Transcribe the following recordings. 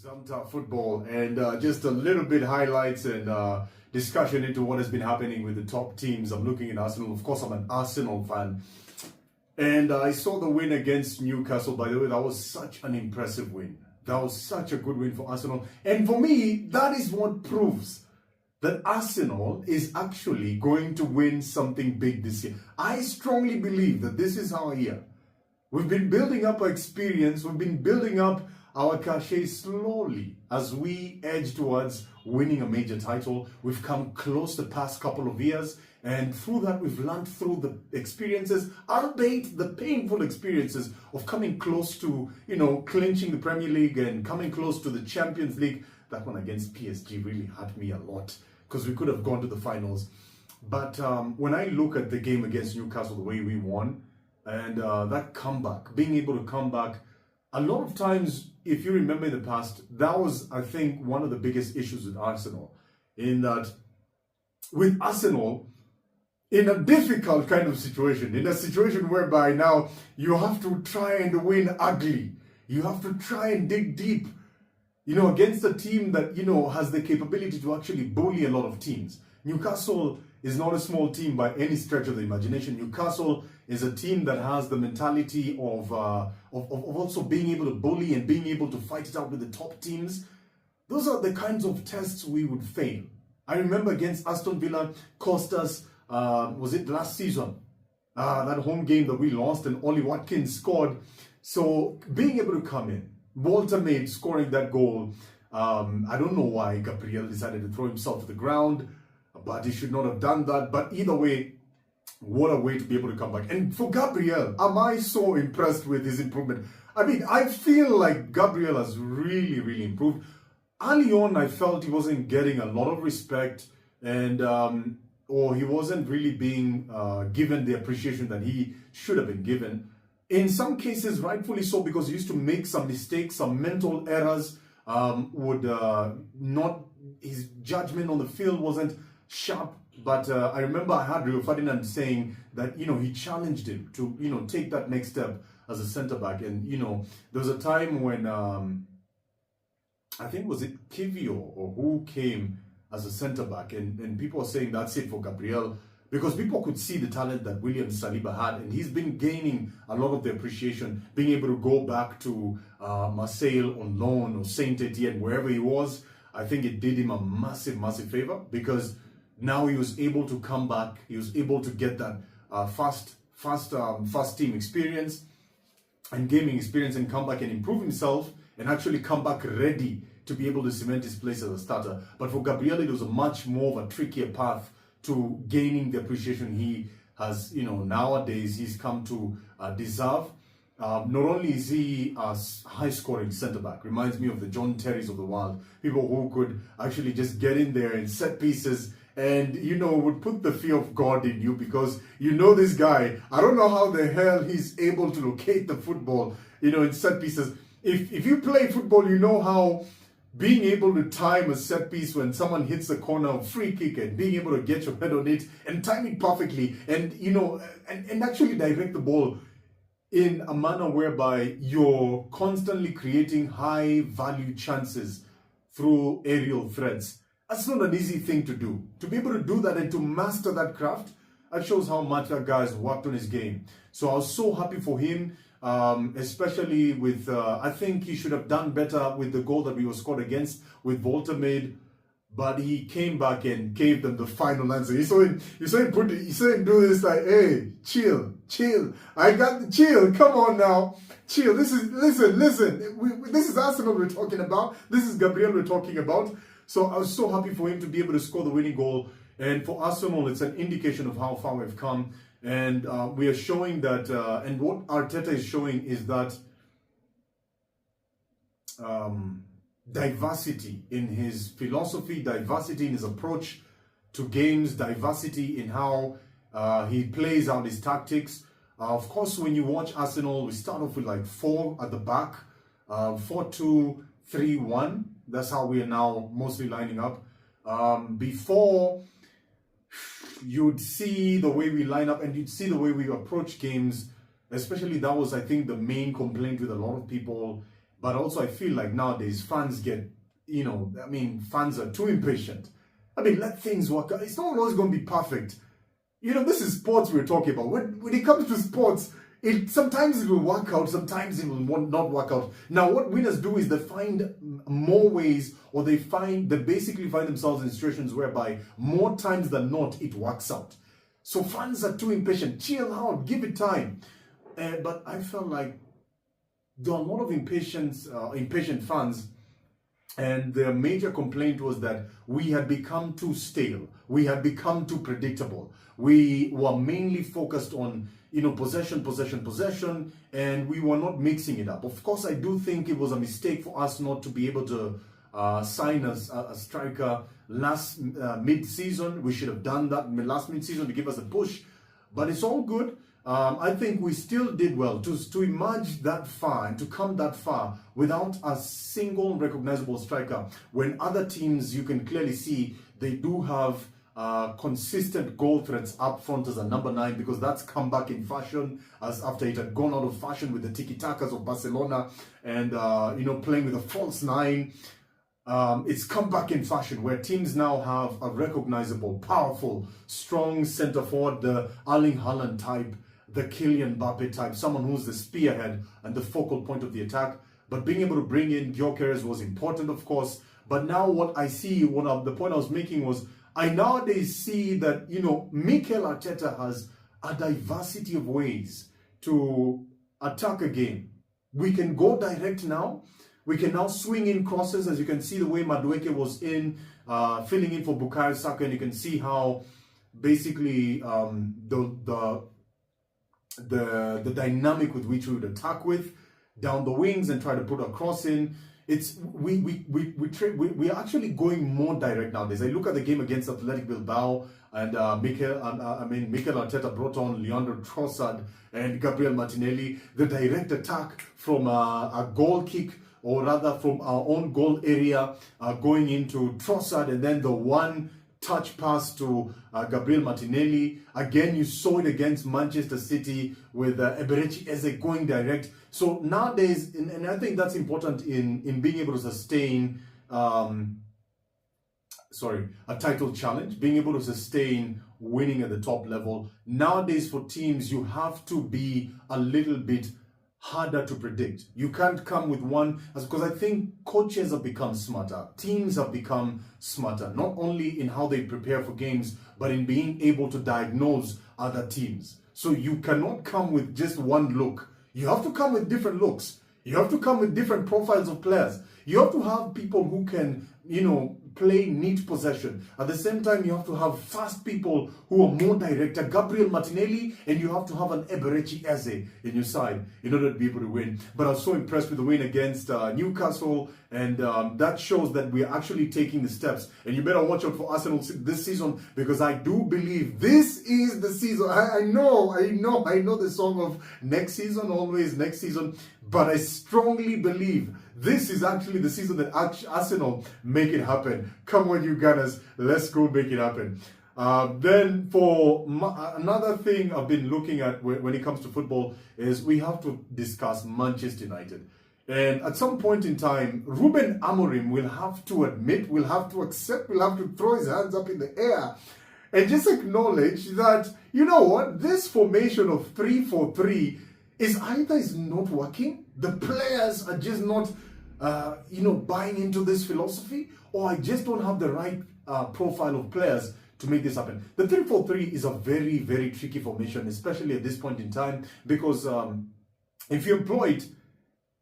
Zamta football and just a little bit highlights and discussion into what has been happening with the top teams. I'm looking at Arsenal. Of course, I'm an Arsenal fan. And I saw the win against Newcastle. By the way, that was such an impressive win. That was such a good win for Arsenal. And for me, that is what proves that Arsenal is actually going to win something big this year. I strongly believe that this is our year. We've been building up our experience. We've been building up our cachet slowly as we edge towards winning a major title. We've come close the past couple of years, and through that we've learned through the experiences, albeit the painful experiences of coming close to, clinching the Premier League and coming close to the Champions League. That one against PSG really hurt me a lot because we could have gone to the finals. But when I look at the game against Newcastle, the way we won, and that comeback, being able to come back, a lot of times, if you remember in the past, that was, I think, one of the biggest issues with Arsenal. In that, with Arsenal, in a difficult kind of situation, in a situation whereby now you have to try and win ugly. You have to try and dig deep, against a team that, has the capability to actually bully a lot of teams. Newcastle is not a small team by any stretch of the imagination. Newcastle is a team that has the mentality of also being able to bully and being able to fight it out with the top teams. Those are the kinds of tests we would fail. I remember against Aston Villa, cost us, was it last season? That home game that we lost and Ollie Watkins scored. So being able to come in, Walter made scoring that goal. I don't know why Gabriel decided to throw himself to the ground, but he should not have done that. But either way, what a way to be able to come back. And for Gabriel, am I so impressed with his improvement? I mean, I feel like Gabriel has really, really improved. Early on, I felt he wasn't getting a lot of respect and or he wasn't really being given the appreciation that he should have been given. In some cases, rightfully so, because he used to make some mistakes, some mental errors, his judgment on the field wasn't sharp. But I remember I had Rio Ferdinand saying that, he challenged him to, take that next step as a centre-back. And, there was a time when, I think, was it Kivio or who came as a centre-back? And people were saying that's it for Gabriel, because people could see the talent that William Saliba had. And he's been gaining a lot of the appreciation, being able to go back to Marseille on loan or Saint-Etienne, wherever he was. I think it did him a massive, massive favor, because now he was able to come back. He was able to get that fast team experience and gaming experience and come back and improve himself and actually come back ready to be able to cement his place as a starter. But for Gabriel, it was a much more of a trickier path to gaining the appreciation he has, nowadays he's come to deserve. Not only is he a high-scoring centre-back, reminds me of the John Terrys of the world, people who could actually just get in there and set pieces and, would put the fear of God in you, because this guy, I don't know how the hell he's able to locate the football, in set pieces. If you play football, you know how being able to time a set piece when someone hits a corner of free kick and being able to get your head on it and time it perfectly and, and actually direct the ball in a manner whereby you're constantly creating high value chances through aerial threats. That's not an easy thing to do. To be able to do that and to master that craft, that shows how much that guy has worked on his game. So I was so happy for him, especially with, I think he should have done better with the goal that we were scored against with Volta made, but he came back and gave them the final answer. You saw him do this like, hey, chill. I got the chill. Come on now. Chill. Listen. This is Arsenal we're talking about. This is Gabriel we're talking about. So I was so happy for him to be able to score the winning goal. And for Arsenal, it's an indication of how far we've come. And we are showing that, and what Arteta is showing is that diversity in his philosophy, diversity in his approach to games, diversity in how he plays out his tactics. Of course, when you watch Arsenal, we start off with like 4 at the back, 4-2-3-1. That's how we are now mostly lining up. Before, you'd see the way we line up and you'd see the way we approach games, especially that was, I think, the main complaint with a lot of people, But also I feel like nowadays fans get, fans are too impatient. Let things work out. It's not always going to be perfect. This is sports we're talking about. When it comes to sports, sometimes it will work out, sometimes it will not work out. Now, what winners do is they find more ways, or they basically find themselves in situations whereby more times than not, it works out. So fans are too impatient. Chill out, give it time. But I felt like there are a lot of impatient fans. And their major complaint was that we had become too stale. We had become too predictable. We were mainly focused on, possession, and we were not mixing it up. Of course, I do think it was a mistake for us not to be able to sign a striker last mid-season. We should have done that last mid-season to give us a push, but it's all good. I think we still did well to emerge that far and to come that far without a single recognizable striker. When other teams, you can clearly see they do have consistent goal threats up front as a number 9, because that's come back in fashion as after it had gone out of fashion with the tiki-takas of Barcelona and playing with a false 9. It's come back in fashion where teams now have a recognizable, powerful, strong centre forward, the Erling Haaland type, the Kylian Mbappe type, someone who's the spearhead and the focal point of the attack. But being able to bring in Gyökeres was important, of course. But now what I see, the point I was making was, I nowadays see that, Mikel Arteta has a diversity of ways to attack a game. We can go direct now. We can now swing in crosses, as you can see the way Madueke was filling in for Bukayo Saka, and you can see how basically the dynamic with which we would attack with down the wings and try to put a cross in. We're actually going more direct nowadays. I look at the game against Athletic Bilbao, and Mikel Arteta brought on Leandro Trossard and Gabriel Martinelli. The direct attack from a goal kick, or rather from our own goal area, going into Trossard, and then the one touch pass to Gabriel Martinelli. Again, you saw it against Manchester City with Eberechi Eze going direct. So nowadays, and I think that's important in being able to sustain a title challenge, being able to sustain winning at the top level. Nowadays, for teams, you have to be a little bit harder to predict. You can't come with one, because I think coaches have become smarter. Teams have become smarter, not only in how they prepare for games, but in being able to diagnose other teams. So you cannot come with just one look. You have to come with different looks. You have to come with different profiles of players. You have to have people who can, play neat possession. At the same time, you have to have fast people who are more direct, a Gabriel Martinelli, and you have to have an Eberechi Eze in your side in order to be able to win. But I was so impressed with the win against Newcastle, and that shows that we are actually taking the steps. And you better watch out for Arsenal this season, because I do believe this is the season. I know the song of next season, always next season, but I strongly believe this is actually the season that Arsenal make it happen. Come on, you Gunners, let's go make it happen. Then for another thing I've been looking at when it comes to football is we have to discuss Manchester United. And at some point in time, Ruben Amorim will have to admit, will have to accept, will have to throw his hands up in the air and just acknowledge that, you know what, this formation of 3-4-3 is not working. The players are just not, buying into this philosophy, or I just don't have the right profile of players to make this happen. The 3-4-3 is a very, very tricky formation, especially at this point in time, because if you employ it,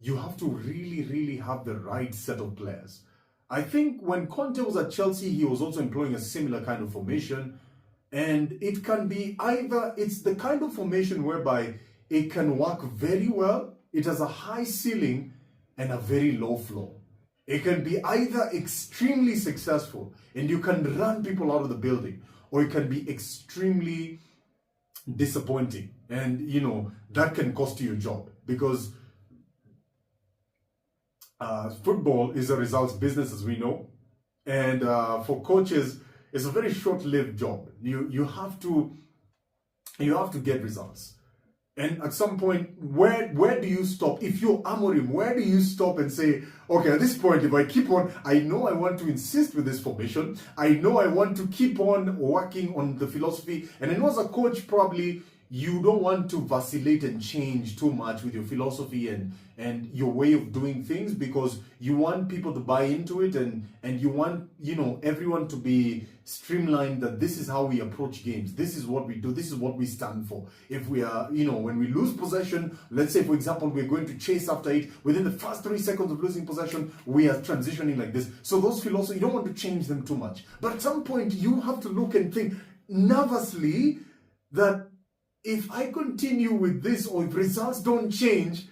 you have to really, really have the right set of players. I think when Conte was at Chelsea, he was also employing a similar kind of formation, and it can be either, it's the kind of formation whereby it can work very well, it has a high ceiling and a very low floor. It can be either extremely successful and you can run people out of the building, or it can be extremely disappointing, and that can cost you your job, because football is a results business, as we know, and for coaches it's a very short-lived job. You have to get results. And at some point, where do you stop? If you're Amorim, where do you stop and say, okay, at this point, if I keep on, I know I want to insist with this formation. I know I want to keep on working on the philosophy. And I know as a coach, probably you don't want to vacillate and change too much with your philosophy and your way of doing things, because you want people to buy into it, and you want, you know, everyone to be streamlined, that this is how we approach games, this is what we do, this is what we stand for. If we are, you know, when we lose possession, let's say for example we're going to chase after it, within the first 3 seconds of losing possession we are transitioning like this. So those philosophies, you don't want to change them too much, but at some point you have to look and think nervously that if I continue with this, or if results don't change,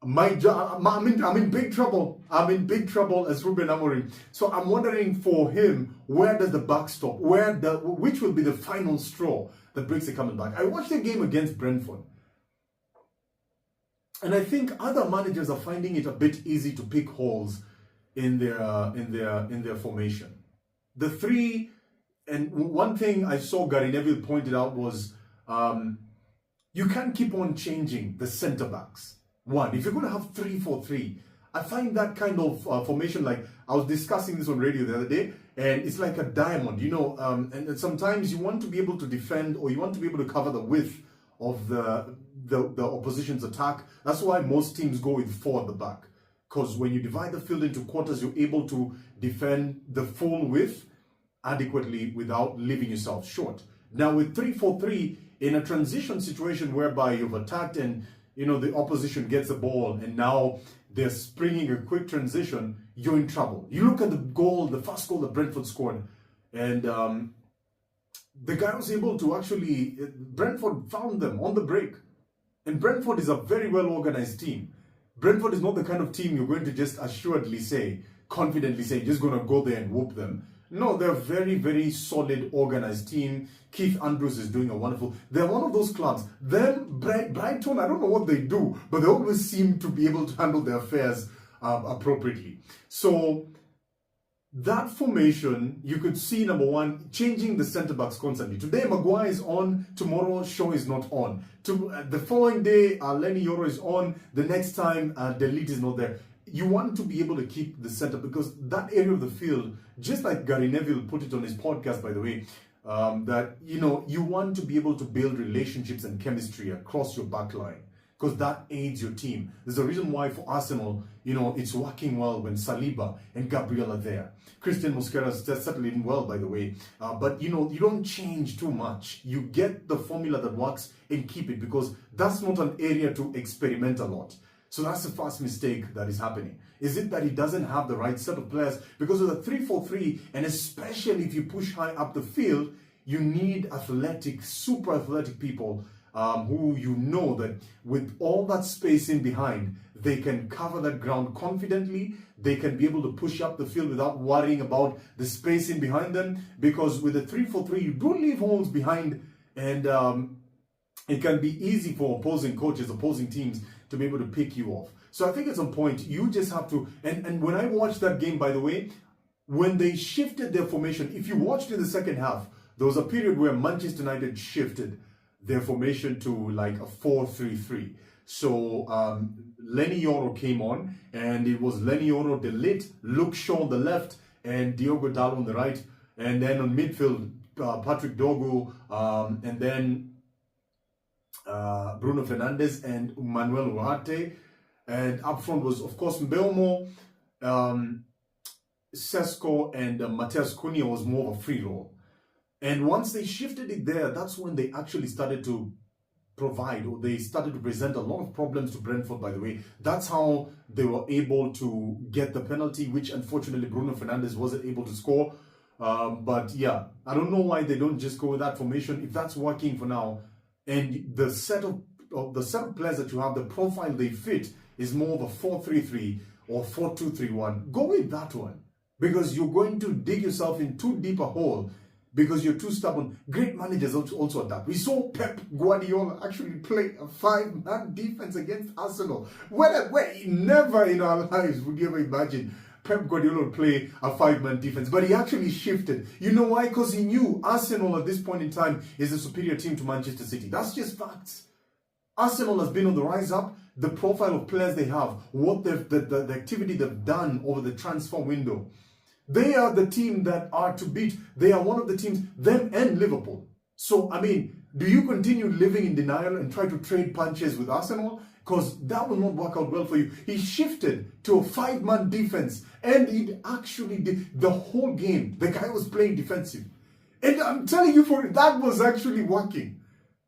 my job, I'm in big trouble. I'm in big trouble as Ruben Amorim. So I'm wondering for him, where does the buck stop? Which will be the final straw that breaks the coming back? I watched the game against Brentford, and I think other managers are finding it a bit easy to pick holes in their formation. The three, and one thing I saw Gary Neville pointed out was, you can't keep on changing the centre backs. One, if you're going to have 3-4-3, I find that kind of formation, like I was discussing this on radio the other day, and it's like a diamond, you know, and sometimes you want to be able to defend, or you want to be able to cover the width of the opposition's attack. That's why most teams go with 4 at the back, because when you divide the field into quarters, you're able to defend the full width adequately without leaving yourself short. Now with 3-4-3, in a transition situation whereby you've attacked and, you know, the opposition gets the ball and now they're springing a quick transition, you're in trouble. You look at the first goal that Brentford scored, and the guy was able to actually, Brentford found them on the break. And Brentford is a very well organized team. Brentford is not the kind of team you're going to just assuredly say, confidently say, just going to go there and whoop them. No, they're a very, very solid, organized team. Keith Andrews is doing a wonderful... They're one of those clubs. Them, Brighton, I don't know what they do, but they always seem to be able to handle their affairs appropriately. So that formation, you could see, number one, changing the centre-backs constantly. Today, Maguire is on. Tomorrow, Shaw is not on. The following day, Lenny Yoro is on. The next time, Delete is not there. You want to be able to keep the center, because that area of the field, just like Gary Neville put it on his podcast, by the way, that, you know, you want to be able to build relationships and chemistry across your back line, because that aids your team. There's a reason why for Arsenal, you know, it's working well when Saliba and Gabriel are there. Christian Mosquera is settling in well, by the way. But, you know, you don't change too much. You get the formula that works and keep it, because that's not an area to experiment a lot. So that's the first mistake that is happening. Is it that he doesn't have the right set of players? Because of the 3-4-3, and especially if you push high up the field, you need athletic, super athletic people who, you know, that with all that space in behind, they can cover that ground confidently. They can be able to push up the field without worrying about the space in behind them. Because with the 3-4-3, you do leave holes behind, and it can be easy for opposing coaches, opposing teams, to be able to pick you off. So I think at some point you just have to, and when I watched that game, by the way, when they shifted their formation, if you watched in the second half, there was a period where Manchester United shifted their formation to like a 4-3-3. So Lenny Yoro came on, and it was Lenny Yoro, Delete, Luke Shaw on the left, and Diogo Dalot on the right. And then on midfield, Patrick Dogu, and then Bruno Fernandes and Manuel Ugarte. And up front was, of course, Mbeumo, Sesko, and Mateus Cunha was more of a free role. And once they shifted it there, that's when they actually started to provide, or they started to present a lot of problems to Brentford, by the way. That's how they were able to get the penalty, which unfortunately Bruno Fernandes wasn't able to score. But yeah, I don't know why they don't just go with that formation. If that's working for now, and the set of players that you have, the profile they fit is more of a 4-3-3 or 4-2-3-1, go with that one, because you're going to dig yourself in too deep a hole because you're too stubborn. Great managers also adapt. We saw Pep Guardiola actually play a 5-man defense against Arsenal. Never in our lives would you ever imagine Pep Guardiola would play a 5-man defense, but he actually shifted. You know why? Because he knew Arsenal at this point in time is a superior team to Manchester City. That's just facts. Arsenal has been on the rise up. The profile of players they have, what the activity they've done over the transfer window. They are the team that are to beat. They are one of the teams, them and Liverpool. So, I mean, do you continue living in denial and try to trade punches with Arsenal? Because that will not work out well for you. He shifted to a 5-man defense, and it actually did the whole game. The guy was playing defensive. And I'm telling you, that was actually working.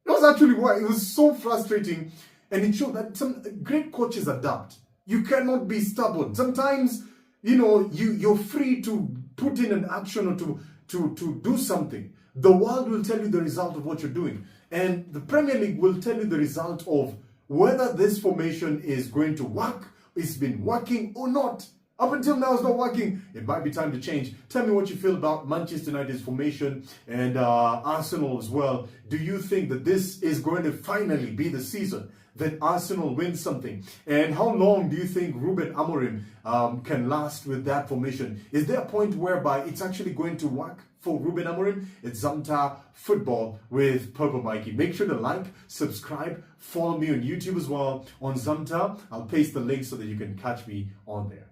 It was actually working. It was so frustrating. And it showed that some great coaches adapt. You cannot be stubborn. Sometimes, you know, you're free to put in an action or to do something. The world will tell you the result of what you're doing. And the Premier League will tell you the result of whether this formation is going to work, it's been working or not. Up until now, it's not working. It might be time to change. Tell me what you feel about Manchester United's formation and Arsenal as well. Do you think that this is going to finally be the season that Arsenal wins something? And how long do you think Ruben Amorim can last with that formation? Is there a point whereby it's actually going to work for Ruben Amorim? It's Zamta Football with Purple Mikey. Make sure to like, subscribe, follow me on YouTube as well on Zamta. I'll paste the link so that you can catch me on there.